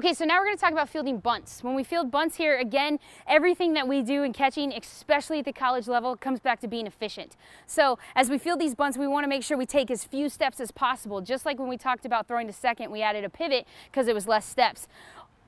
Okay, so now we're going to talk about fielding bunts. When we field bunts here, again, everything that we do in catching, especially at the college level, comes back to being efficient. So as we field these bunts, we want to make sure we take as few steps as possible. Just like when we talked about throwing to second, we added a pivot because it was less steps.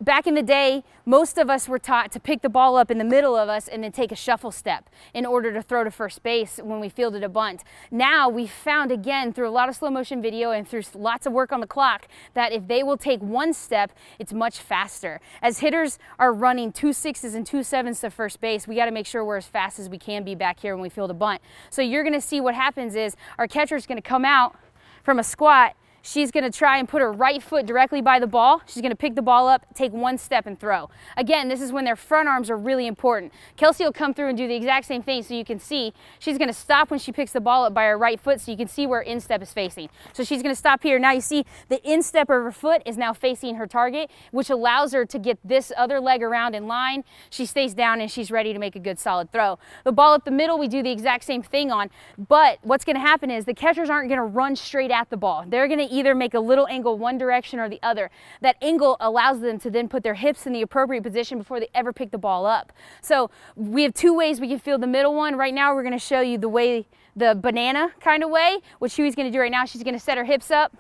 Back in the day, most of us were taught to pick the ball up in the middle of us and then take a shuffle step in order to throw to first base when we fielded a bunt. Now we found, again, through a lot of slow motion video and through lots of work on the clock, that if they will take one step, it's much faster. As hitters are running 2 6s and 2 7s to first base, we got to make sure we're as fast as we can be back here when we field a bunt. So you're going to see what happens is our catcher is going to come out from a squat. She's going to try and put her right foot directly by the ball. She's going to pick the ball up, take one step and throw. Again, this is when their front arms are really important. Kelsey will come through and do the exact same thing so you can see. She's going to stop when she picks the ball up by her right foot so you can see where instep is facing. So she's going to stop here. Now you see the instep of her foot is now facing her target, which allows her to get this other leg around in line. She stays down and she's ready to make a good solid throw. The ball up the middle, we do the exact same thing on, but what's going to happen is the catchers aren't going to run straight at the ball. They're going to either make a little angle one direction or the other. That angle allows them to then put their hips in the appropriate position before they ever pick the ball up. So we have two ways we can field the middle one. Right now we're going to show you the way, the banana kind of way. What Huey's going to do right now, she's going to set her hips up,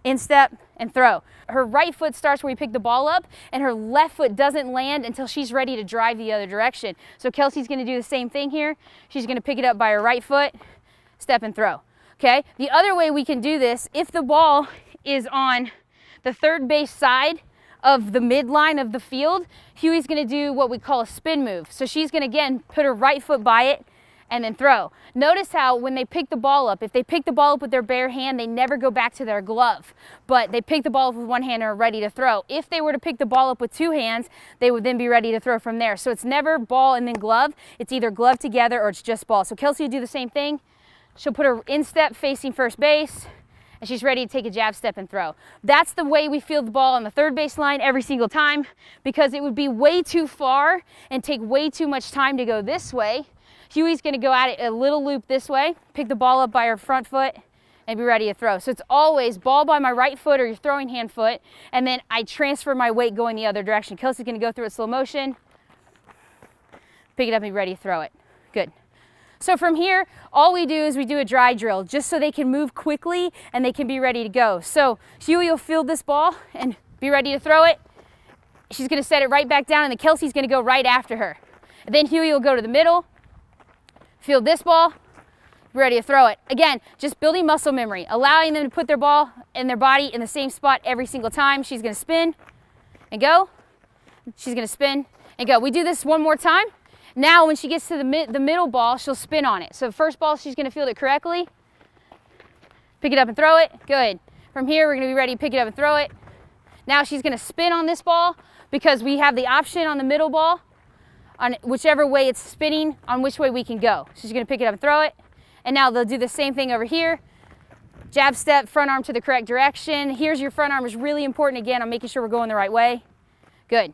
instep, and throw. Her right foot starts where we pick the ball up, and her left foot doesn't land until she's ready to drive the other direction. So Kelsey's going to do the same thing here. She's going to pick it up by her right foot, step and throw. Okay, the other way we can do this, if the ball is on the third base side of the midline of the field, Huey's going to do what we call a spin move. So she's going to, again, put her right foot by it and then throw. Notice how when they pick the ball up, if they pick the ball up with their bare hand, they never go back to their glove, but they pick the ball up with one hand and are ready to throw. If they were to pick the ball up with two hands, they would then be ready to throw from there. So it's never ball and then glove. It's either glove together or it's just ball. So Kelsey will do the same thing. She'll put her instep facing first base, and she's ready to take a jab step and throw. That's the way we field the ball on the third base line every single time, because it would be way too far and take way too much time to go this way. Huey's going to go at it a little loop this way, pick the ball up by her front foot, and be ready to throw. So it's always ball by my right foot or your throwing hand foot, and then I transfer my weight going the other direction. Kelsey's going to go through it slow motion, pick it up and be ready to throw it. Good. So from here, all we do is we do a dry drill just so they can move quickly and they can be ready to go. So Huey will field this ball and be ready to throw it. She's going to set it right back down, and then Kelsey's going to go right after her. And then Huey will go to the middle, field this ball, be ready to throw it. Again, just building muscle memory, allowing them to put their ball and their body in the same spot every single time. She's going to spin and go. She's going to spin and go. We do this one more time. Now when she gets to the middle ball, she'll spin on it. So the first ball, she's going to field it correctly. Pick it up and throw it. Good. From here, we're going to be ready to pick it up and throw it. Now she's going to spin on this ball because we have the option on the middle ball, on whichever way it's spinning, on which way we can go. She's going to pick it up and throw it. And now they'll do the same thing over here. Jab step, front arm to the correct direction. Here's your front arm is really important. Again, I'm making sure we're going the right way. Good.